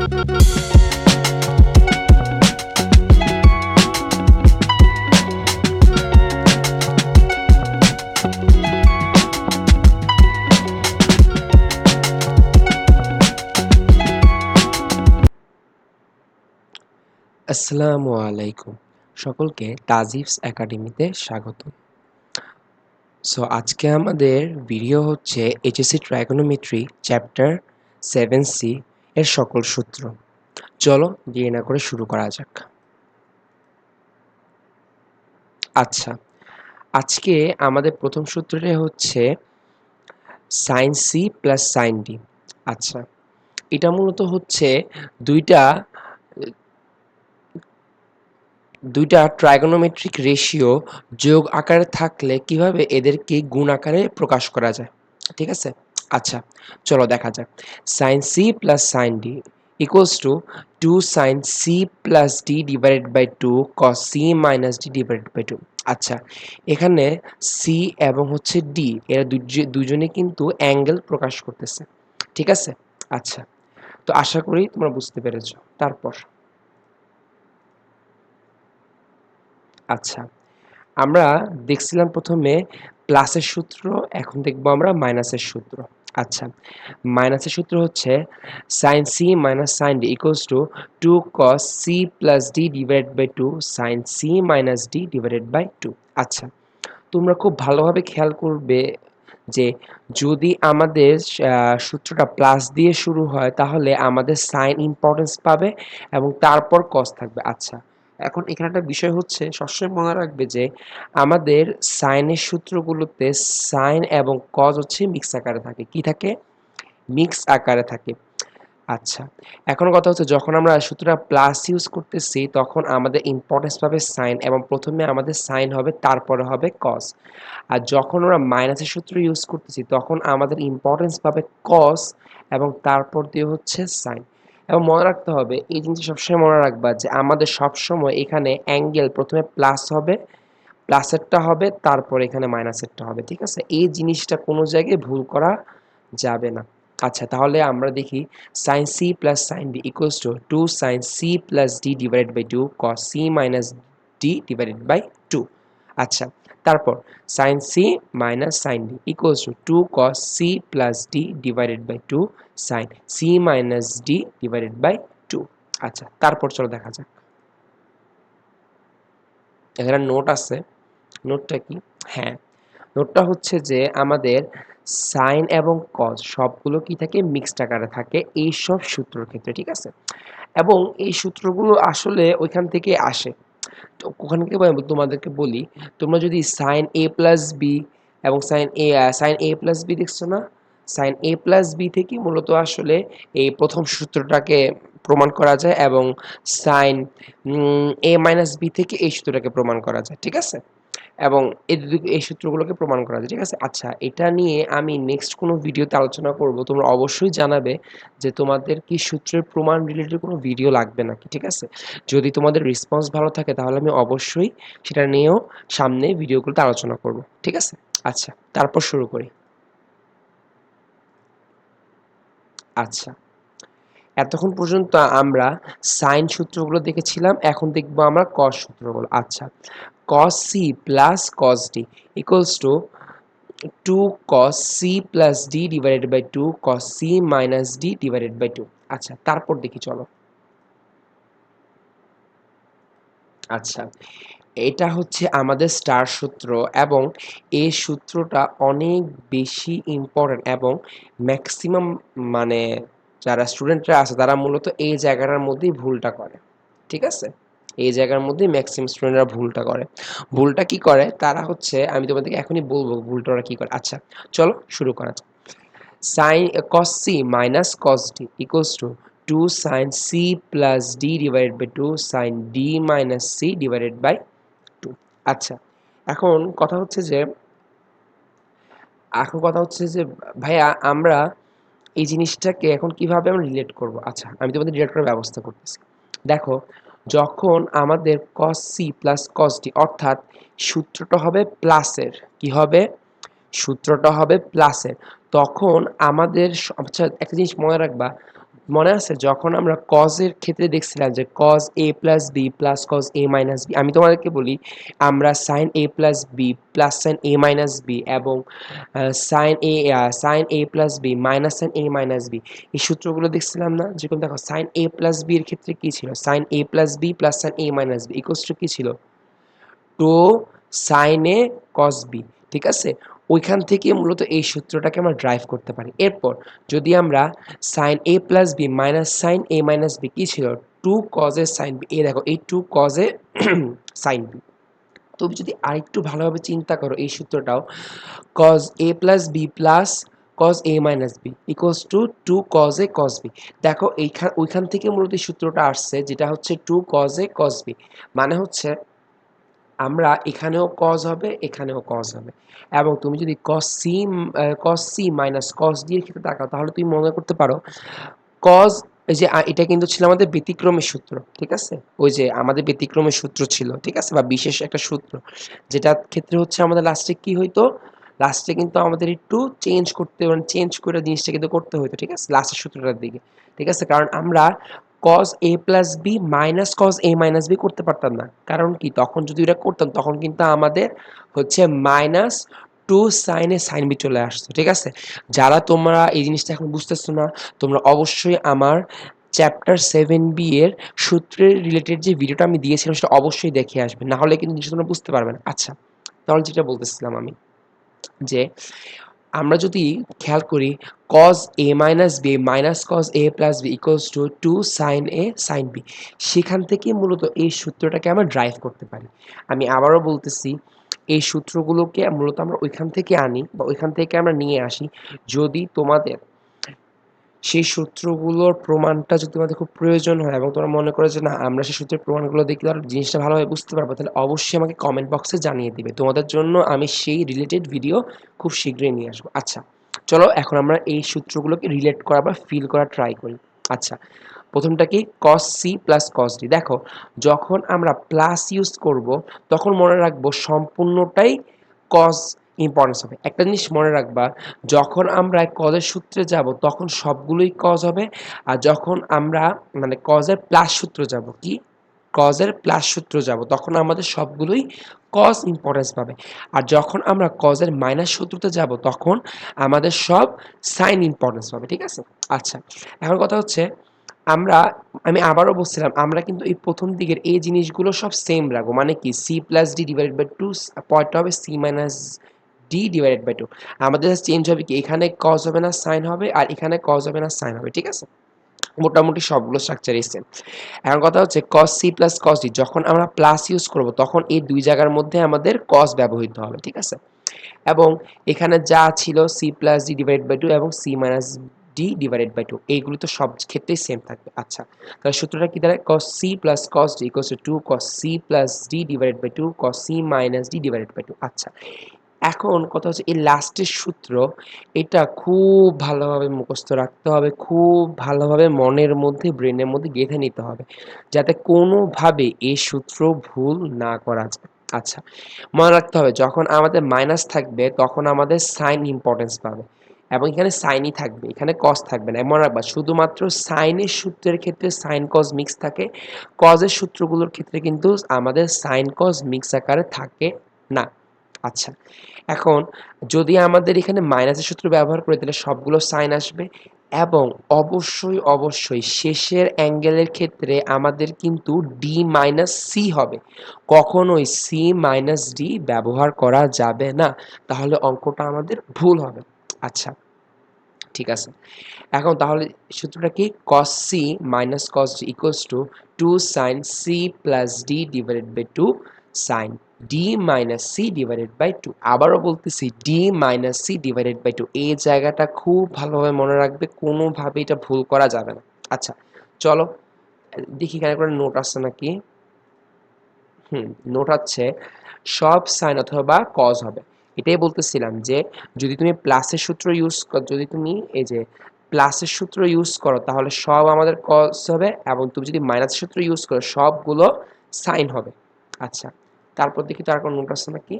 আসসালামু আলাইকুম। সকলকে তাজিফস একাডেমিতে স্বাগত। আজকে আমাদের ভিডিও হচ্ছে এইচএসসি ট্রাইগোনোমেট্রি চ্যাপ্টার 7C এর সকল সূত্র। চলো দেরি না করে শুরু করা যাক। আচ্ছা, আজকে আমাদের প্রথম সূত্রটি হচ্ছে sin C plus sin D। আচ্ছা, এটা মূলত হচ্ছে দুইটা ট্রাইগোনোমেট্রিক রেশিও যোগ আকারে থাকলে কিভাবে এদেরকে গুণ আকারে প্রকাশ করা যায়। ঠিক আছে? আচ্ছা, চলো দেখা যাক। sin C plus sin D equals to 2 sin C plus D divided by 2 cos C minus D divided by 2। আচ্ছা, এখানে C এবং হচ্ছে D এরা দুজনে কিন্তু অ্যাঙ্গেল প্রকাশ করতেছে। ঠিক আছে? আচ্ছা, তো আশা করি তোমরা বুঝতে পেরেছো। তারপর আচ্ছা, আমরা দেখছিলাম প্রথমে প্লাসের সূত্র, এখন দেখব আমরা মাইনাসের সূত্র। আচ্ছা, মাইনাসের সূত্র হচ্ছে sin c minus sin d equals to 2 cos c plus d divided by 2 sin c minus d divided by 2। আচ্ছা, তোমরা খুব ভালোভাবে খেয়াল করবে যে যদি আমাদের সূত্রটা প্লাস দিয়ে শুরু হয় তাহলে আমাদের সাইন ইম্পর্টেন্স পাবে এবং তারপর কস থাকবে। আচ্ছা, এখন এখানে একটা বিষয় হচ্ছে সবসময় মনে রাখবে যে আমাদের সাইনের সূত্রগুলোতে সাইন এবং কজ হচ্ছে মিক্স আকারে থাকে। কি থাকে? মিক্স আকারে থাকে। আচ্ছা, এখন কথা হচ্ছে যখন আমরা সূত্রটা প্লাস ইউজ করতেছি তখন আমাদের ইম্পর্টেন্স পাবে সাইন এবং প্রথমে আমাদের সাইন হবে তারপরে হবে কস। আর যখন আমরা মাইনাসের সূত্র ইউজ করতেছি তখন আমাদের ইম্পর্টেন্স পাবে কস এবং তারপর দিয়ে হচ্ছে সাইন। এবং মনে রাখতে হবে এই জিনিসটা সবসময় মনে রাখবা যে আমাদের সবসময় এখানে অ্যাঙ্গেল প্রথমে প্লাস হবে, প্লাসেরটা হবে তারপর এখানে মাইনাসেরটা হবে। ঠিক আছে? এই জিনিসটা কোনো জায়গায় ভুল করা যাবে না। আচ্ছা, তাহলে আমরা দেখি sin c plus sin d equals to 2 sin c plus d divided by 2 cos c minus d divided by 2। আচ্ছা, তারপর sin c minus sin d equals to 2 cos c plus d divided by 2 sin c minus d divided by 2। আচ্ছা, তারপর চলো দেখা যাক। এখানে note আছে। নোটটা কি? হ্যাঁ, নোটটা হচ্ছে যে আমাদের সাইন এবং কজ সবগুলো কি থাকে? মিক্সড আকারে থাকে এইসব সূত্রের ক্ষেত্রে। ঠিক আছে? এবং এই সূত্রগুলো আসলে ওইখান থেকে আসে। তো ওখান থেকে তোমাদেরকে বলি, তোমরা যদি সাইন এ প্লাস বি এবং সাইন এ প্লাস বি দেখছো না? সাইন এ প্লাস বি থেকে মূলত আসলে এই প্রথম সূত্রটাকে প্রমাণ করা যায় এবং সাইন এ মাইনাস বি থেকে এই সূত্রটাকে প্রমাণ করা যায়। ঠিক আছে? এবং এই সূত্রগুলোকে প্রমাণ করা যায়। ঠিক আছে? আচ্ছা, এটা নিয়ে আমি নেক্সট কোনো ভিডিওতে আলোচনা করব। তোমরা অবশ্যই জানাবে যে তোমাদের কি সূত্রের প্রমাণ রিলেটেড কোনো ভিডিও লাগবে নাকি। ঠিক আছে? যদি তোমাদের রেসপন্স ভালো থাকে তাহলে আমি অবশ্যই সেটা নিয়েও সামনে ভিডিওগুলোতে আলোচনা করব। ঠিক আছে? আচ্ছা, তারপর শুরু করি। আচ্ছা, এতক্ষণ পর্যন্ত আমরা সাইন সূত্রগুলো দেখেছিলাম, এখন দেখব আমরা কস সূত্রগুলো। আচ্ছা, cos c plus cos d equals to 2 cos c plus d divided by 2 cos c minus d divided by 2। আচ্ছা, তারপর দেখি চলো। আচ্ছা, এটা হচ্ছে আমাদের স্টার সূত্র এবং এই সূত্রটা অনেক বেশি ইম্পর্টেন্ট এবং ম্যাক্সিমাম মানে যারা স্টুডেন্টরা আছে তারা মূলত এই জায়গাটার মধ্যেই ভুলটা করে। ঠিক আছে? এই জায়গার মধ্যেই ম্যাক্সিমাম স্টুডেন্টরা ভুলটা করে। ভুলটা কি করে? তারা হচ্ছে আমি তোমাদেরকে এখনই বলবো ভুলটা ওরা কি করে। আচ্ছা, চলো শুরু করা যাক। sin cos c minus cos d equals to 2 sin c plus d divided by 2 sin d minus c divided by 2। আচ্ছা, এখন কথা হচ্ছে যে ভাইয়া আমরা এই জিনিসটাকে এখন কিভাবে আমরা রিলেট করব। আচ্ছা, আমি তোমাদের রিলেট করার ব্যবস্থা করতেছি। দেখো, যখন আমাদের cos c plus cos d অর্থাৎ সূত্রটা হবে প্লাসের, কি হবে? সূত্রটা হবে প্লাসের, তখন আমাদের আচ্ছা একটা জিনিস মনে রাখবা, মনে আছে যখন আমরা কজের ক্ষেত্রে দেখছিলাম যে cos A plus B plus cos A minus B, আমি তোমাদেরকে বলি আমরা sine A plus B plus sine A minus B এবং sine A plus B minus sine A minus B, এই সূত্রগুলো দেখছিলাম না? যেরকম দেখো সাইন এ প্লাস বি এর ক্ষেত্রে কি ছিল, sine A plus B plus sine A minus B equals to কি ছিল, two sine A cos B. ঠিক আছে, ওইখান থেকে মূলত এই সূত্রটাকে আমরা ড্রাইভ করতে পারি। এরপর যদি আমরা sine A plus B minus sine A minus B কি ছিল, টু কজে সাইন বি, এই দেখো এই টু কজে সাইন বি। তুমি যদি আরেকটু ভালোভাবে চিন্তা করো এই সূত্রটাও, cos A plus B plus cos A minus B equals to two cos A cos B. দেখো ওইখান থেকে মূলত এই সূত্রটা আসছে যেটা হচ্ছে two cos A cos B, মানে হচ্ছে আমরা এখানেও কজ হবে এখানেও কজ হবে। এবং তুমি যদি cos C minus cos D এর ক্ষেত্রে তাকাও তাহলে তুমি মনে করতে পারো কজ, এই যে এটা কিন্তু ছিল আমাদের ব্যতিক্রমের সূত্র। ঠিক আছে, ওই যে আমাদের ব্যতিক্রমের সূত্র ছিল, ঠিক আছে, বা বিশেষ একটা সূত্র, যেটার ক্ষেত্রে হচ্ছে আমাদের লাস্টে কি হইতো, লাস্টে কিন্তু আমাদের একটু চেঞ্জ করতে, মানে চেঞ্জ করে জিনিসটা কিন্তু করতে হইতো। ঠিক আছে, লাস্টের সূত্রটার দিকে। ঠিক আছে, কারণ আমরা cos A plus B minus cos A minus B করতে পারতাম না। কারণ কি, তখন যদি এটা করতাম তখন কিন্তু আমাদের হচ্ছে মাইনাস টু সাইনে সাইন বি চলে আসতো। ঠিক আছে, যারা তোমরা এই জিনিসটা এখন বুঝতেছো না, তোমরা অবশ্যই আমার চ্যাপ্টার 7B এর সূত্রের রিলেটেড যে ভিডিওটা আমি দিয়েছিলাম সেটা অবশ্যই দেখে আসবে, না হলে কিন্তু জিনিসটা তোমরা বুঝতে পারবে না। আচ্ছা, তাহলে যেটা বলতেছিলাম আমি, যে আমরা যদি খেয়াল করি cos a minus B minus cos a plus B equals to two sine A sine B, সেখান থেকে মূলত এই সূত্রটাকে আমরা ড্রাইভ করতে পারি। আমি আবারও বলতেছি, এই সূত্রগুলোকে মূলত আমরা ওইখান থেকে আনি বা ওইখান থেকে আমরা নিয়ে আসি। যদি তোমাদের সেই সূত্রগুলোর প্রমাণটা যদি তোমাদের খুব প্রয়োজন হয় এবং তোমরা মনে করো যে না আমরা সেই সূত্রের প্রমাণগুলো দেখলে আর জিনিসটা ভালোভাবে বুঝতে পারবো, তাহলে অবশ্যই আমাকে কমেন্ট বক্সে জানিয়ে দিবে। তোমাদের জন্য আমি সেই রিলেটেড ভিডিও খুব শীঘ্রই নিয়ে আসবো। আচ্ছা, চলো এখন আমরা এই সূত্রগুলোকে রিলেট করা বা ফিল করা ট্রাই করি। আচ্ছা, প্রথমটা কি, cos c plus cos d। দেখো যখন আমরা প্লাস ইউজ করব তখন মনে রাখবো সম্পূর্ণটাই cos ইম্পর্টেন্স হবে। একটা জিনিস মনে রাখবা, যখন আমরা কজের সূত্রে যাব তখন সবগুলোই কজ হবে, আর যখন আমরা মানে কজের প্লাস সূত্র যাব, কি কজের প্লাস সূত্র যাব তখন আমাদের সবগুলোই কজ ইম্পর্টেন্স পাবে। আর যখন আমরা কজের মাইনাস সূত্রতে যাব তখন আমাদের সব সাইন ইম্পর্টেন্স পাবে। ঠিক আছে, আচ্ছা, এখন কথা হচ্ছে আমরা, আমি আবারও বলছিলাম আমরা কিন্তু এই প্রথম দিকের এই জিনিসগুলো সব সেম রাখবো, মানে কি C plus D divided by two, পয়েন্টটা হবে C minus D divided by two. আমাদের চেঞ্জ হবে কি, এখানে কজ হবে না সাইন হবে, আর এখানে কজ হবে না সাইন হবে। ঠিক আছে, মোটামুটি সবগুলো স্ট্রাকচারই সেম। এখন কথা হচ্ছে cos c plus cos d, যখন আমরা প্লাস ইউজ করব তখন এই দুই জায়গার মধ্যে আমাদের cos ব্যবহৃত হবে। ঠিক আছে, এবং এখানে যা ছিল c plus d divide by two এবং c minus d divided by two, এইগুলো তো সব ক্ষেত্রেই সেম থাকবে। আচ্ছা, তাহলে সূত্রটা কি দাঁড়ায়, cos c plus cos d equals to 2 cos c plus d divided by two cos c minus d divided by two. আচ্ছা, এখন কথা হচ্ছে এই লাস্টের সূত্র, এটা খুব ভালোভাবে মুখস্থ রাখতে হবে, খুব ভালোভাবে মনের মধ্যে ব্রেনের মধ্যে গেঁথে নিতে হবে, যাতে কোনোভাবে এই সূত্র ভুল না করা যায়। আচ্ছা, মনে রাখতে হবে যখন আমাদের মাইনাস থাকবে তখন আমাদের সাইন ইম্পর্টেন্স পাবে, এবং এখানে সাইনই থাকবে, এখানে কস থাকবে না। মনে রাখবা শুধুমাত্র সাইনের সূত্রের ক্ষেত্রে সাইন কস মিক্স থাকে, কজের সূত্রগুলোর ক্ষেত্রে কিন্তু আমাদের সাইন কস মিক্স আকারে থাকে না। আচ্ছা, এখন যদি আমাদের এখানে মাইনাসের সূত্র ব্যবহার করি তাহলে সবগুলো সাইন আসবে, এবং অবশ্যই অবশ্যই শেষের অ্যাঙ্গেলের ক্ষেত্রে আমাদের কিন্তু ডি মাইনাস সি হবে, কখনোই সি মাইনাস ডি ব্যবহার করা যাবে না, তাহলে অঙ্কটা আমাদের ভুল হবে। আচ্ছা, ঠিক আছে, এখন তাহলে সূত্রটা কি, cos c minus cos d equals to 2 sin c plus d divided by 2 sin d minus c divided by 2। আবারও বলতেছি d minus c divided by 2, এই জায়গাটা খুব ভালোভাবে মনে রাখবে, কোনোভাবে এটা ভুল করা যাবে না। আচ্ছা, চলো দেখি এখানে কোনো নোট আছে নাকি। নোট হচ্ছে সব সাইন অথবা কজ হবে। এটাই বলতেছিলাম যে যদি তুমি প্লাসের সূত্র ইউজ করো, যদি তুমি এই যে প্লাসের সূত্র ইউজ করো তাহলে সব আমাদের কজ হবে, এবং তুমি যদি মাইনাসের সূত্র ইউজ করো সবগুলো সাইন হবে। আচ্ছা, তারপর দেখি তো আর কোনো নোট আছে নাকি।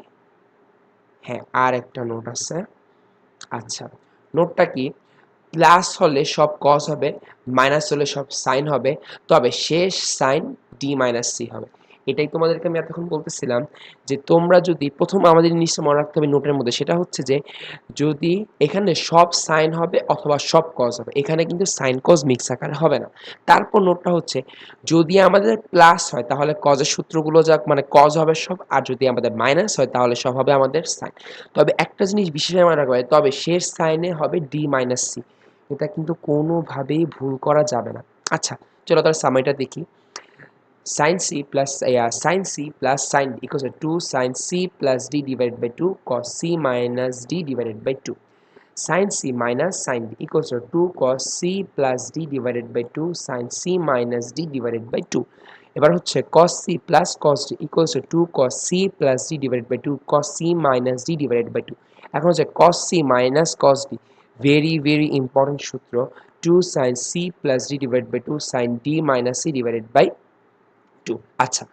হ্যাঁ, আর একটা নোট আছে। আচ্ছা, নোটটা কি, প্লাস হলে সব কজ হবে, মাইনাস হলে সব সাইন হবে, তবে শেষ সাইন ডি মাইনাস সি হবে। এটাই তোমাদেরকে আমি এতক্ষণ বলতেছিলাম যে তোমরা যদি প্রথম আমাদের জিনিসটা মনে রাখতে হবে নোটের মধ্যে, সেটা হচ্ছে যে যদি এখানে সব সাইন হবে অথবা সব কজ হবে, এখানে কিন্তু সাইন কজ মিক্স আকারে হবে না। তারপর নোটটা হচ্ছে যদি আমাদের প্লাস হয় তাহলে কজের সূত্রগুলো যাক মানে কজ হবে সব, আর যদি আমাদের মাইনাস হয় তাহলে সব হবে আমাদের সাইন। তবে একটা জিনিস বিশেষভাবে মনে রাখবে, তবে শেষ সাইনে হবে ডি মাইনাস সি, এটা কিন্তু কোনোভাবেই ভুল করা যাবে না। আচ্ছা, চলো তার সামারিটা দেখি। sin c plus sin c plus sin d equals to 2 sin c plus d divided by 2 cos c minus d divided by 2. Sin c minus sin d equals to 2 cos c plus d divided by 2 sin c minus d divided by 2. এবার হচ্ছে cos c plus cos d equals to 2 cos c plus d divided by 2 cos c minus d divided by 2. এখন হচ্ছে cos c minus cos d, very important সূত্র, 2 sin c plus d divided by 2 sin d minus c divided by 2। আচ্ছা,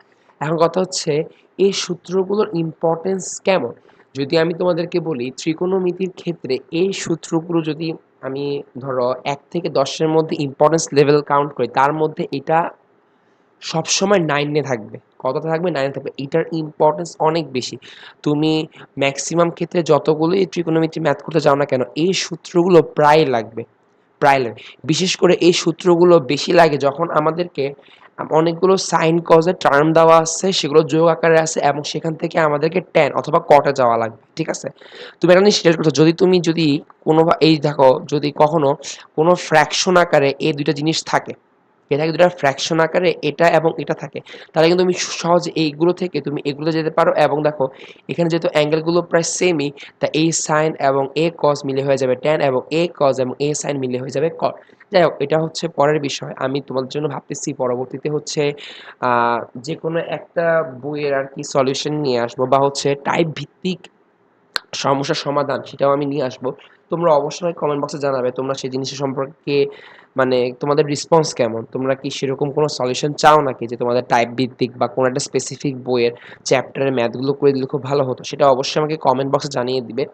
এখন কথা হচ্ছে এই সূত্রগুলোর importance কেমন। যদি আমি তোমাদেরকে বলি ত্রিকোণমিতির ক্ষেত্রে এই সূত্রগুলো যদি আমি ধরো 1 থেকে 10-এর মধ্যে ইম্পর্টেন্স লেভেল কাউন্ট করি, তার মধ্যে এটা সবসময় 9-এ থাকবে। কত থাকবে? 9-এ থাকবে। এটার ইম্পর্টেন্স অনেক বেশি। তুমি ম্যাক্সিমাম ক্ষেত্রে যতগুলোই ট্রিকোণমিতি ম্যাথ করতে যাও না কেন, এই সূত্রগুলো প্রায় লাগবে, প্রায় লাগে। বিশেষ করে এই সূত্রগুলো বেশি লাগে যখন আমাদেরকে অনেকগুলো সাইন কজের টার্ম দেওয়া আছে, সেগুলো যোগ আকারে আছে এবং সেখান থেকে আমাদেরকে ট্যান অথবা কটে যাওয়া লাগবে, ঠিক আছে। তুমি একটা জিনিস রিলেট করছো, যদি কোনো এই দেখো যদি কখনো কোনো ফ্র্যাকশন আকারে এই দুইটা জিনিস থাকে, এটাকে দুটা ফ্র্যাকশন আকারে এটা এবং এটা থাকে, তাহলে কিন্তু তুমি সহজে এইগুলো থেকে তুমি এগুলো যেতে পারো। এবং দেখো এখানে যেহেতু অ্যাঙ্গেলগুলো প্রায় সেমই, তা এই সাইন এবং এ কজ মিলে হয়ে যাবে ট্যান এবং এ কজ এবং এ সাইন মিলে হয়ে যাবে কট। যাই হোক, এটা হচ্ছে পরের বিষয়। আমি তোমাদের জন্য ভাবতেছি পরবর্তীতে হচ্ছে যে কোনো একটা বইয়ের আর কি সলিউশন নিয়ে আসবো, বা হচ্ছে টাইপ ভিত্তিক সমস্যার সমাধান সেটাও আমি নিয়ে আসবো। তোমরা অবশ্যই কমেন্ট বক্সে জানাবে তোমরা সেই জিনিসের সম্পর্কে মানে তোমাদের রেসপন্স কেমন। তোমরা কি সেরকম কোনো সলিউশন চাও নাকি যে তোমাদের টাইপ ভিত্তিক বা কোনো একটা স্পেসিফিক বইয়ের চ্যাপ্টারের ম্যাথগুলো করে দিলে খুব ভালো হতো, সেটা অবশ্যই আমাকে কমেন্ট বক্সে জানিয়ে দিবে।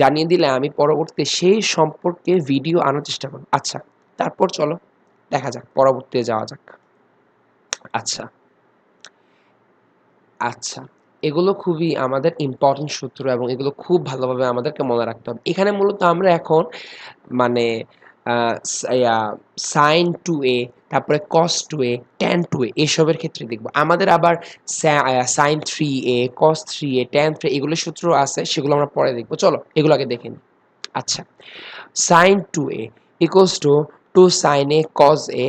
জানিয়ে দিলে আমি পরবর্তীতে সেই সম্পর্কে ভিডিও আনার চেষ্টা করব। আচ্ছা, তারপর চলো দেখা যাক, পরবর্তীতে যাওয়া যাক। আচ্ছা আচ্ছা, এগুলো খুবই আমাদের ইম্পর্টেন্ট সূত্র এবং এগুলো খুব ভালোভাবে আমাদেরকে মনে রাখতে হবে। এখানে মূলত আমরা এখন মানে সাইন টু এ, তারপরে কস টু এ, ট্যান টু এ, এসবের ক্ষেত্রে দেখবো। আমাদের আবার সাইন থ্রি এ, কস থ্রি এ, ট্যান থ্রি, এগুলো সূত্র আছে, সেগুলো আমরা পরে দেখবো। চলো এগুলো আগে দেখে নিই। আচ্ছা, sine two A equals to 2 sine A cos A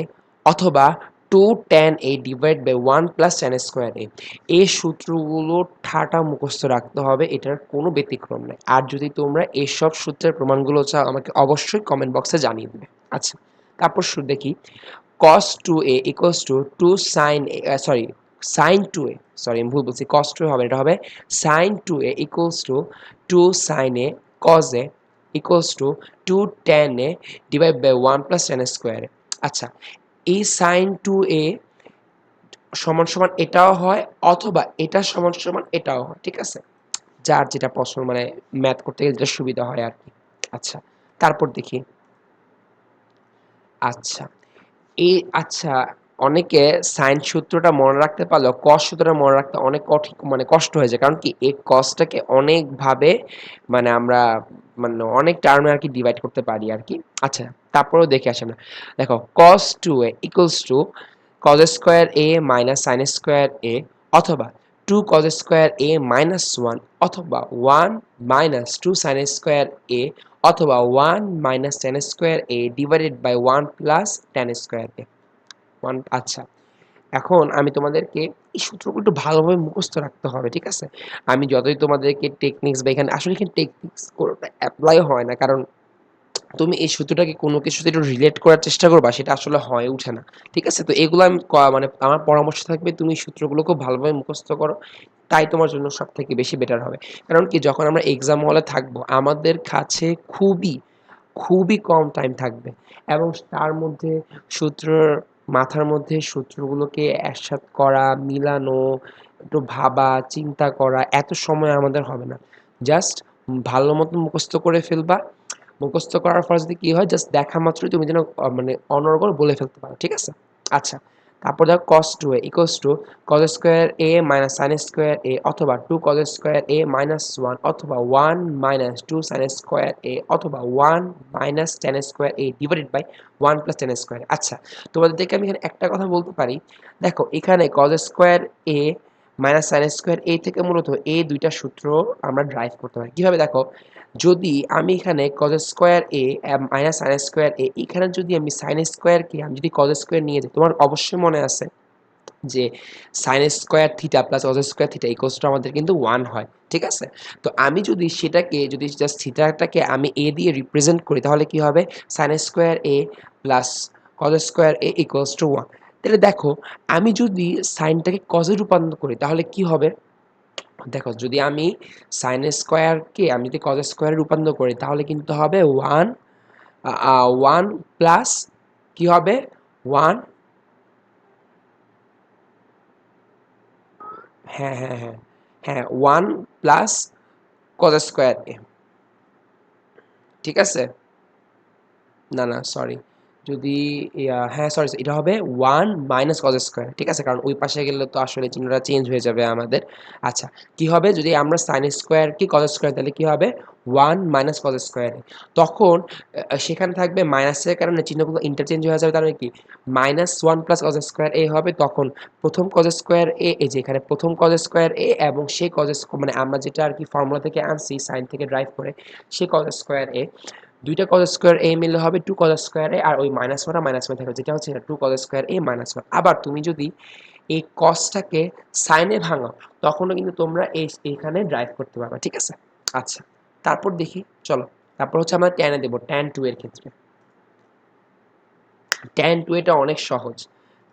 অথবা 2 tan A divide by 1 plus tan square A. এই সূত্রগুলো ঠাটা মুখস্থ রাখতে হবে, এটার কোনো ব্যতিক্রম নেই। আর যদি তোমরা এইসব সূত্রের প্রমাণগুলো চাও আমাকে অবশ্যই কমেন্ট বক্সে জানিয়ে দেবে। আচ্ছা, তারপর শুরু দেখি। cos 2a equals to 2 sin a, sorry sin 2a, sorry আমি ভুল বলছি, cos 2a হবে, এটা হবে sin 2a equals to 2 sin a cos a equals to 2 tan a divided by 1 plus tan square। আচ্ছা, এই sin 2a সমান সমান এটাও হয় অথবা এটা সমান সমান এটাও হয়, ঠিক আছে। যার যেটা পছন্দ, মানে ম্যাথ করতে গেলে যেটা সুবিধা হয় আর কি। আচ্ছা, তারপর দেখি। আচ্ছা, আচ্ছা, অনেকে সাইন সূত্রটা মনে রাখতে পারলেও কস সূত্রটা মনে রাখতে অনেক কঠিন, মানে কষ্ট হয়ে যায়। কারণ কি এই কসটাকে অনেকভাবে মানে আমরা মানে অনেক টার্মে আর কি ডিভাইড করতে পারি আর কি। আচ্ছা, তারপরেও দেখে আসি আমরা। দেখো cos 2a equals to cos square a minus sin square a অথবা 2 cos স্কয়ার a মাইনাস 1 অথবা 1 মাইনাস 2 sin স্কয়ার a অথবা 1 minus tan square a divided by 1 plus tan square a। আচ্ছা, এখন আমি তোমাদেরকে এই সূত্রগুলো একটু ভালোভাবে মুখস্থ রাখতে হবে, ঠিক আছে। আমি যতই তোমাদেরকে টেকনিক্স বা এখানে আসলে এখানে টেকনিক্স কোনোটা অ্যাপ্লাই হয় না, কারণ তুমি এই সূত্রটাকে কোনো কিছুর সাথে একটু রিলেট করার চেষ্টা করবা, সেটা আসলে হয়ে ওঠে না, ঠিক আছে। তো এগুলো আমি মানে আমার পরামর্শ থাকবে তুমি সূত্রগুলো খুব ভালোভাবে মুখস্থ করো, তাই তোমার জন্য সব থেকে বেশি বেটার হবে। কারণ কি যখন আমরা এক্সাম হলে থাকবো আমাদের কাছে খুবই কম টাইম থাকবে, এবং তার মধ্যে সূত্রর মাথার মধ্যে সূত্রগুলোকে একসাথে করা, মিলানো, একটু ভাবা চিন্তা করা, এত সময় আমাদের হবে না। জাস্ট ভালো মতো মুখস্থ করে ফেলবা, মুখস্থ করার ফলে যদি কি হয়, জাস্ট দেখা মাত্রই তুমি যেন মানে অনর্গল বলে ফেলতে পারো, ঠিক আছে? আচ্ছা, তারপর দেখো cos 2a equals to cos square a minus sin square a, অথবা 2 cos স্কয়ার a মাইনাস 1, অথবা 1 মাইনাস 2 sin স্কয়ার a, অথবা 1 minus tan square a divided by 1 plus tan square. আচ্ছা, তোমাদেরকে আমি এখানে একটা কথা বলতে পারি, দেখো এখানে cos square a minus sin square a থেকে মূলত এই দুইটা সূত্র আমরা ড্রাইভ করতে পারি। কিভাবে দেখো, যদি আমি এখানে cos square a minus sin square a, এখানে যদি আমি sin স্কয়ার কে আমি যদি cos স্কয়ার নিয়ে যাই, তোমার অবশ্যই মনে আছে যে sin square theta plus cos square theta equals to আমাদের কিন্তু 1 হয়, ঠিক আছে? তো আমি যদি সেটাকে যদি জাস্ট থিটাটাকে আমি a দিয়ে রিপ্রেজেন্ট করি, তাহলে কি হবে, sin square a plus cos square a equals to 1। তাহলে দেখো, আমি যদি সাইনটাকে cos এ রূপান্তর করি তাহলে কি হবে, দেখো যদি আমি সাইন স্কোয়ারকে আমি যদি কজ স্কোয়ারে রূপান্তর করি তাহলে কিন্তু হবে 1 প্লাস কি হবে 1, হ্যাঁ হ্যাঁ হ্যাঁ হ্যাঁ 1 প্লাস কজ স্কোয়ার এ, ঠিক আছে? না না সরি, যদি হ্যাঁ সরি এটা হবে 1 মাইনাস কজ স্কোয়ার, ঠিক আছে? কারণ ওই পাশে গেলে তো আসলে চিহ্নটা চেঞ্জ হয়ে যাবে আমাদের। আচ্ছা, কি হবে যদি আমরা সাইন স্কোয়ার কি কজ স্কোয়ার, তাহলে কি হবে 1 মাইনাস কজ স্কোয়ার, তখন সেখানে থাকবে মাইনাসের কারণে চিহ্নগুলো ইন্টারচেঞ্জ হয়ে যাবে, তাহলে কি মাইনাস 1 প্লাস কজ স্কোয়ার এ হবে, তখন প্রথম কজ স্কোয়ার এ, এই যে এখানে প্রথম কজ স্কোয়ার এ এবং সেই কজ মানে আমরা যেটা আর কি ফর্মুলা থেকে আনছি সাইন থেকে ড্রাইভ করে, সেই কজ স্কোয়ার এ, দুইটা cos স্কয়ার a মিললে হবে 2 cos স্কয়ার a, আর ওই মাইনাস ওয়ানটা মাইনাস ওয়ান থাকবে, যেটা হচ্ছে 2 cos square a minus one. আবার তুমি যদি এই কসটাকে সাইনে ভাঙো তখনও কিন্তু তোমরা এইখানে ড্রাইভ করতে পারবে, ঠিক আছে? আচ্ছা, তারপর দেখি, চলো তারপর হচ্ছে আমরা ট্যানে দেবো, ট্যান টু এর ক্ষেত্রে ট্যান টু এটা অনেক সহজ,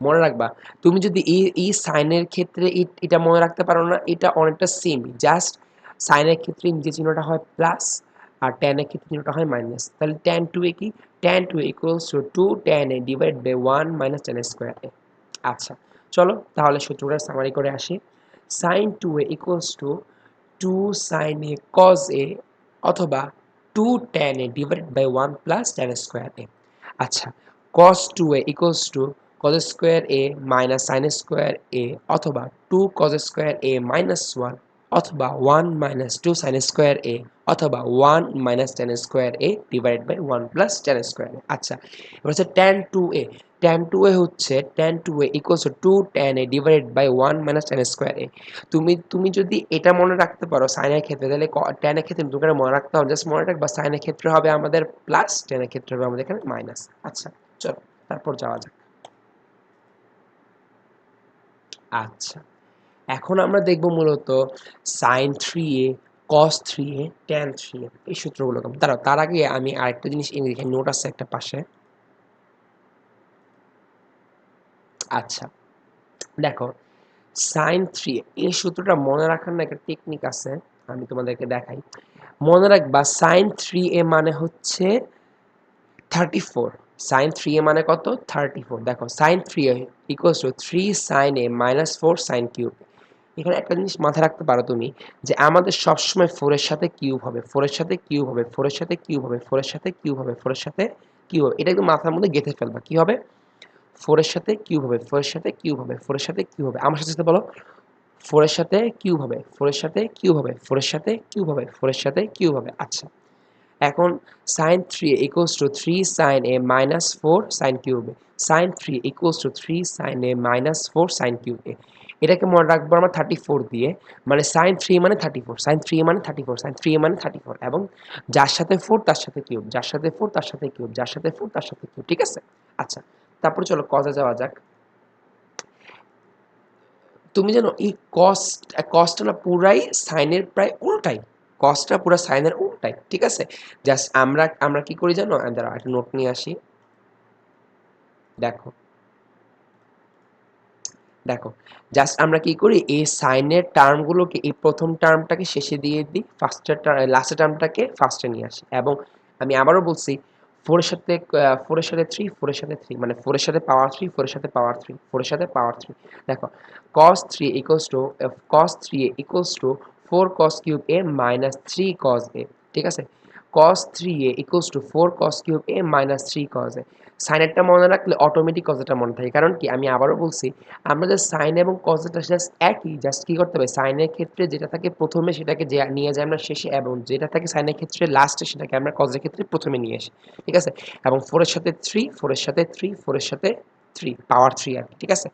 মনে রাখবা। তুমি যদি এই সাইনের ক্ষেত্রে এটা মনে রাখতে পারো না, এটা অনেকটা সেম, জাস্ট সাইনের ক্ষেত্রে যে চিহ্নটা হয় প্লাস আর ট্যানের ক্ষেত্রে চিহ্নটা হয় মাইনাস। তাহলে ট্যান টু এ কি, tan two equals to 2 tan A divide by 1 minus tan square A. আচ্ছা, চলো তাহলে সূত্রটা সামারি করে আসি। Sine two A equals to 2 sine A cos A, অথবা 2 tan A divide by 1 plus tan square A. আচ্ছা, cos 2a equals to cos square a minus sin square a, অথবা 2 cos square a minus 1, অথবা 1 minus 2 sin square a, অথবা 1 minus tan square a divided by 1 plus tan square a। আচ্ছা, এবার হচ্ছে tan 2a, tan 2a হচ্ছে tan 2a equals to 2 tan a divided by 1 minus tan square a। তুমি যদি এটা মনে রাখতে পারো সাইনের ক্ষেত্রে, তাহলে tan এর ক্ষেত্রে তুমি মনে রাখতে হবে, জাস্ট মনে রাখবা সাইনের ক্ষেত্রে হবে আমাদের প্লাস, tan এর ক্ষেত্রে হবে আমাদের এখানে মাইনাস। আচ্ছা, চলো তারপর যাওয়া যাক। আচ্ছা, এখন আমরা দেখব মূলত সাইন 3a, কস 3a, ট্যান 3a এই সূত্রগুলোকে। দাঁড়াও, তার আগে আমি আরেকটা জিনিস এখানে নোট আছে একটা পাশে। আচ্ছা, দেখো সাইন 3a এই সূত্রটা মনে রাখার না একটা টেকনিক আছে, আমি তোমাদেরকে দেখাই। মনে রাখবা সাইন 3a মানে হচ্ছে 34, সাইন 3a মানে কত, 34। দেখো sine 3a equals to 3 sine a minus 4 sine cube. এখানে একটা জিনিস মাথায় রাখতে পারো তুমি, যে আমাদের সবসময় 4 এর সাথে কিউব হবে, 4 এর সাথে কিউব হবে, 4 এর সাথে কিউব হবে, 4 এর সাথে কিউব হবে, 4 এর সাথে কিউব হবে, এটা একদম মাথার মধ্যে গেঁথে ফেলবা। কি হবে, 4 এর সাথে কিউব হবে, 4 এর সাথে কিউব হবে, 4 এর সাথে কিউব হবে, আমার সাথে বলো, 4 এর সাথে কিউব হবে, 4 এর সাথে কিউব হবে, 4 এর সাথে কিউব হবে, 4 এর সাথে কিউব হবে। আচ্ছা, এখন sin 3 equals to 3 sin a minus 4 sin cube a, sin 3 equals to 3 sin a minus 4 sin cube a। এটাকে মনে রাখবো আমরা 34 দিয়ে, মানে sin 3 মানে 34, sin 3 মানে 34, sin 3 মানে 34, এবং যার সাথে 4 তার সাথে কিউব, যার সাথে 4 তার সাথে কিউব, যার সাথে 4 তার সাথে কিউব, ঠিক আছে? আচ্ছা, তারপরে চলো কজে যাওয়া যাক। তুমি জানো এই কসটা না পুরাই সাইনের প্রায় উল্টাই, কসটা পুরো সাইনের উল্টাই, ঠিক আছে? জাস্ট আমরা আমরা কি করি জানো, দাঁড়াও একটা নোট নিয়ে আসি। দেখো দেখো জাস্ট আমরা কি করি, এই সাইনের টার্মগুলোকে এই প্রথম টার্মটাকে শেষে দিয়ে দিই, লাস্টের টার্মটাকে ফার্স্টে নিয়ে আসি, এবং আমি আবারও বলছি 4 এর সাথে 4 এর সাথে 3, 4 এর সাথে 3, মানে 4 এর সাথে পাওয়ার 3, 4 এর সাথে পাওয়ার 3, 4 এর সাথে পাওয়ার 3। দেখো cos 3 equals to cos 3a equals to 4 cos cube a minus 3 cos a, ঠিক আছে? cos 3a equals to 4 cos cube a minus 3 cos a। সাইনেরটা মনে রাখলে অটোমেটিক কজটা মনে থাকে, কারণ কি আমি আবারও বলছি আমরা যে সাইন এবং কজটা জাস্ট একই, জাস্ট কি করতে হবে সাইনের ক্ষেত্রে যেটা থাকে প্রথমে সেটাকে নিয়ে যাই আমরা শেষে, এবং যেটা থাকে সাইনের ক্ষেত্রে লাস্টে সেটাকে আমরা কজের ক্ষেত্রে প্রথমে নিয়ে আসি, ঠিক আছে। এবং 4 এর সাথে 3, 4 এর সাথে 3, 4 এর সাথে 3 পাওয়ার 3 আর কি, ঠিক আছে।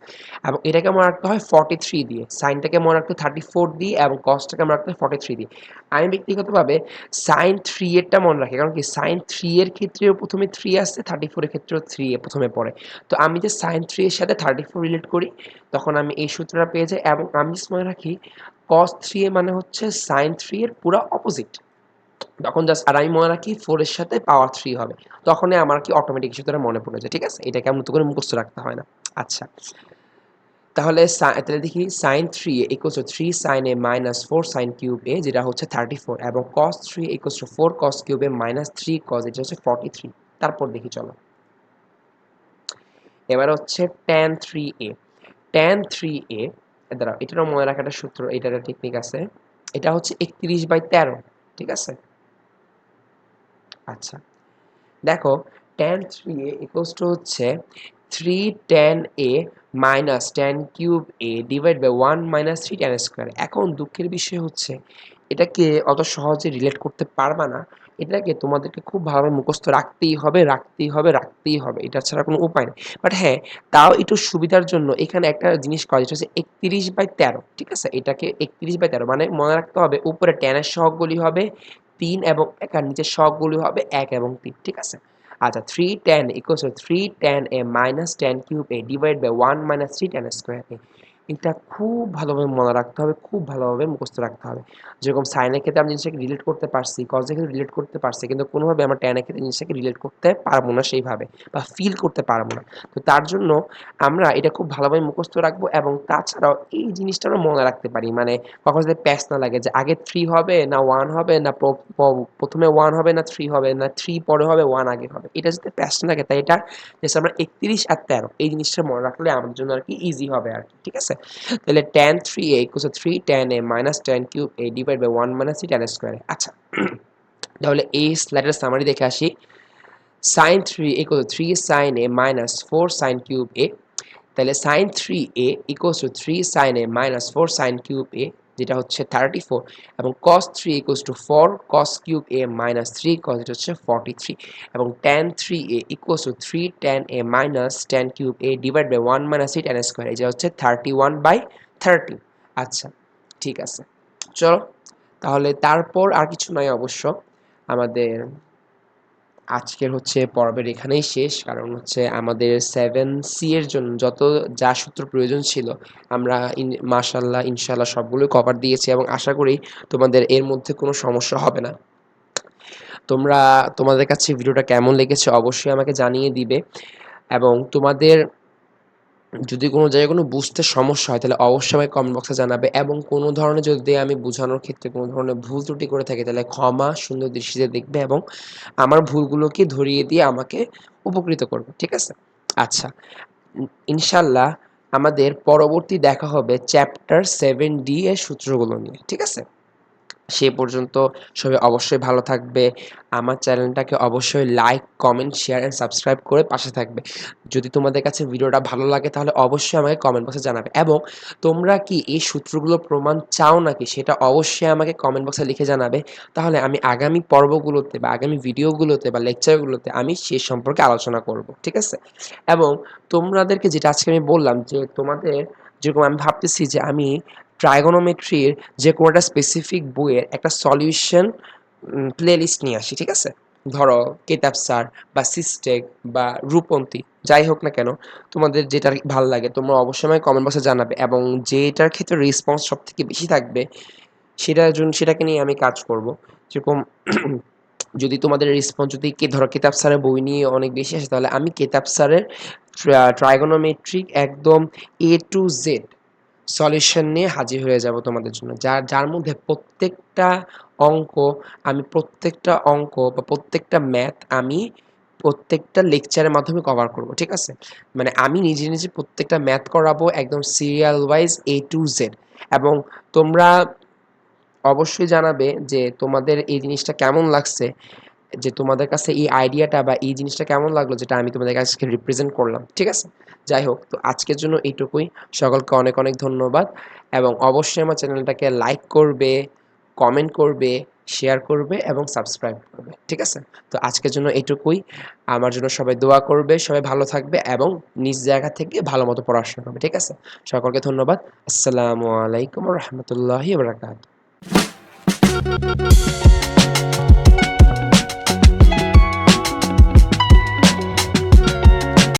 এবং এটাকে মনে রাখতে হয় 43 দিয়ে, সাইনটাকে মনে রাখতে 34 দিয়ে, এবং কসটাকে মনে রাখতে হয় 43 দিয়ে। আমি ব্যক্তিগতভাবে সাইন 3 এরটা মনে রাখি, কারণ কি সাইন 3 এর ক্ষেত্রেও প্রথমে 3 আসছে, 34 এর ক্ষেত্রেও 3 এ প্রথমে পড়ে। তো আমি যে সাইন 3 এর সাথে 34 রিলেট করি তখন আমি এই সূত্রটা পেয়ে যাই, এবং আমি just মনে রাখি cos 3 এ মানে হচ্ছে সাইন 3 এর পুরো অপোজিট। তখন জাস্ট আর আমি মনে রাখি 4 এর সাথে পাওয়ার 3 হবে, তখনই আমার কি অটোমেটিক সূত্রটা মনে পড়ে যায়, ঠিক আছে। এটাকে আমি নতুন করে মুখস্থ রাখতে হয় না। আচ্ছা, তাহলে তাহলে দেখি sine 3 A equals to 3 sine A minus 4 sine cube A, যেটা হচ্ছে 34, এবং cos 3 equals to 4 cos cube A minus 3 cos, এটা হচ্ছে 43। তারপর দেখি চলো, এবার হচ্ছে tan 3a। tan 3a দাঁড়াও, এটারও মনে রাখাটা সূত্র, এটার টেকনিক আছে। এটা হচ্ছে 31/13, ঠিক আছে। আচ্ছা, দেখো tan 3a ইকুয়ালস টু হচ্ছে 3 tan a minus tan cube a divide by 1 minus 3 tan square. এখন দুঃখের বিষয় হচ্ছে এটাকে অত সহজে রিলেট করতে পারবা না, এটাকে তোমাদেরকে খুব ভালোভাবে মুখস্থ রাখতেই হবে, রাখতেই হবে, রাখতেই হবে, এটা ছাড়া কোনো উপায় নেই। বাট হ্যাঁ, তাও একটু সুবিধার জন্য এখানে একটা জিনিস করা, যেটা হচ্ছে 31/13, ঠিক আছে। এটাকে 31/13 মানে মনে রাখতে হবে উপরে ট্যানের সহগগুলি হবে 3 এবং 1, আর নিচের সহগগুলি হবে 1 এবং 3, ঠিক আছে। আচ্ছা, 3 tan equals to 3 tan a minus tan cube a divide by 1 minus 3 tan square a। এটা খুব ভালোভাবে মনে রাখতে হবে, খুব ভালোভাবে মুখস্থ রাখতে হবে। যেরকম সাইনের ক্ষেত্রে আমি জিনিসটাকে রিলেট করতে পারছি, কজের ক্ষেত্রে রিলেট করতে পারছি, কিন্তু কোনোভাবে আমার ট্যানের ক্ষেত্রে জিনিসটাকে রিলেট করতে পারবো না সেইভাবে, বা ফিল করতে পারবো না। তো তার জন্য আমরা এটা খুব ভালোভাবে মুখস্থ রাখবো, এবং তাছাড়াও এই জিনিসটা আমরা মনে রাখতে পারি, মানে কখন যদি প্যাচ না লাগে যে আগে 3 হবে না 1 হবে, না প্রথমে 1 হবে না 3 হবে, না 3 পরে হবে 1 আগে হবে, এটা যদি প্যাচ না লাগে, তাই এটা জাস্ট আমরা 31 আর 13 এই জিনিসটা মনে রাখলে আমাদের জন্য আর কি ইজি হবে আর কি, ঠিক আছে। তাহলে tan 3a equals to 3 tan a minus tan cube a divide by 1 minus 3 tan square. আচ্ছা, তাহলে এই স্লাইডের সামারি দেখে আসি। sin 3 equal to 3 sin a minus 4 sin cube a। তাহলে sin 3a equals to 3 sin a minus 4 sin cube a, যেটা হচ্ছে 34, এবং cos 3 equals to 4 cos cube a minus 3 cos, এটা হচ্ছে 43, এবং tan 3a equals to 3 tan a minus tan cube a divide by 1 minus 3 tan square, এটা হচ্ছে 31/30। আচ্ছা, ঠিক আছে, চলো তাহলে তারপর আর কিছু নয় অবশ্য। আমাদের আজকের হচ্ছে পর্বের এখানেই শেষ, কারণ হচ্ছে আমাদের 7C এর জন্য যত যা সূত্র প্রয়োজন ছিল আমরা মাশাআল্লাহ ইনশাআল্লাহ সবগুলোই কভার দিয়েছি, এবং আশা করি তোমাদের এর মধ্যে কোনো সমস্যা হবে না। তোমরা তোমাদের কাছে ভিডিওটা কেমন লেগেছে অবশ্যই আমাকে জানিয়ে দিবে, এবং তোমাদের যদি কোনো জায়গায় কোনো বুঝতে সমস্যা হয় তাহলে অবশ্যই আমাকে কমেন্ট বক্সে জানাবে, এবং কোনো ধরনের যদি আমি বোঝানোর ক্ষেত্রে কোনো ধরনের ভুল ত্রুটি করে থাকি তাহলে ক্ষমা সুন্দর দৃষ্টিতে দেখবে, এবং আমার ভুলগুলোকে ধরিয়ে দিয়ে আমাকে উপকৃত করবে, ঠিক আছে। আচ্ছা, ইনশাল্লাহ আমাদের পরবর্তী দেখা হবে চ্যাপ্টার 7D এর সূত্রগুলো নিয়ে, ঠিক আছে। সে পর্যন্ত সবাই অবশ্যই ভালো থাকবে। আমার চ্যানেলটাকে অবশ্যই like, comment, share and subscribe করে পাশে থাকবে। যদি তোমাদের কাছে ভিডিওটা ভালো লাগে তাহলে অবশ্যই আমাকে কমেন্ট বক্সে জানাবে, এবং তোমরা কি এই সূত্রগুলোর প্রমাণ চাও নাকি সেটা অবশ্যই আমাকে কমেন্ট বক্সে লিখে জানাবে। তাহলে আমি আগামী পর্বগুলোতে বা আগামী ভিডিওগুলোতে বা লেকচারগুলোতে আমি সে সম্পর্কে আলোচনা করব, ঠিক আছে। এবং তোমাদেরকে যেটা আজকে আমি বললাম যে তোমাদের যেরকম আমি ভাবতেছি যে আমি ট্রাইগোনোমেট্রির যে কোনো একটা স্পেসিফিক বইয়ের একটা সলিউশন প্লেলিস্ট নিয়ে আসি, ঠিক আছে। ধরো কেতাব স্যার বা সিস্টেক বা রূপন্তী, যাই হোক না কেন, তোমাদের যেটা ভালো লাগে তোমরা অবশ্যই আমাকে কমেন্ট বক্সে জানাবে, এবং যেটার ক্ষেত্রে রেসপন্স সব থেকে বেশি থাকবে সেটার জন্য সেটাকে নিয়ে আমি কাজ করব। যেরকম যদি তোমাদের রেসপন্স যদি ধরো কেতাব স্যারের বই নিয়ে অনেক বেশি আসে তাহলে আমি কেতাব স্যারের ট্রাইগোনোমেট্রিক একদম A to Z সলিউশন নিয়ে হাজির হয়ে যাব তোমাদের জন্য, যার মধ্যে প্রত্যেকটা অঙ্ক প্রত্যেকটা অঙ্ক বা প্রত্যেকটা ম্যাথ আমি প্রত্যেকটা লেকচারের মাধ্যমে কভার করব, ঠিক আছে। মানে আমি নিজে নিজে প্রত্যেকটা ম্যাথ করাবো একদম serial wise A to Z। এবং তোমরা অবশ্যই জানাবে যে তোমাদের এই জিনিসটা কেমন লাগছে, যে তোমাদের কাছে এই আইডিয়াটা বা এই জিনিসটা কেমন লাগলো যেটা আমি তোমাদের কাছে রিপ্রেজেন্ট করলাম, ঠিক আছে? যাই হোক, তো আজকের জন্য এইটুকুই। সকলকে অনেক অনেক ধন্যবাদ এবং অবশ্যই আমার চ্যানেলটাকে লাইক করবে, কমেন্ট করবে, শেয়ার করবে এবং সাবস্ক্রাইব করবে, ঠিক আছে? তো আজকের জন্য এইটুকুই। আমার জন্য সবাই দোয়া করবে, সবাই ভালো থাকবে এবং নিজ জায়গা থেকে ভালো মতো পড়াশোনা করবে, ঠিক আছে? সকলকে ধন্যবাদ। আসসালামু আলাইকুম ওয়া রাহমাতুল্লাহি ওয়া বারাকাতুহু।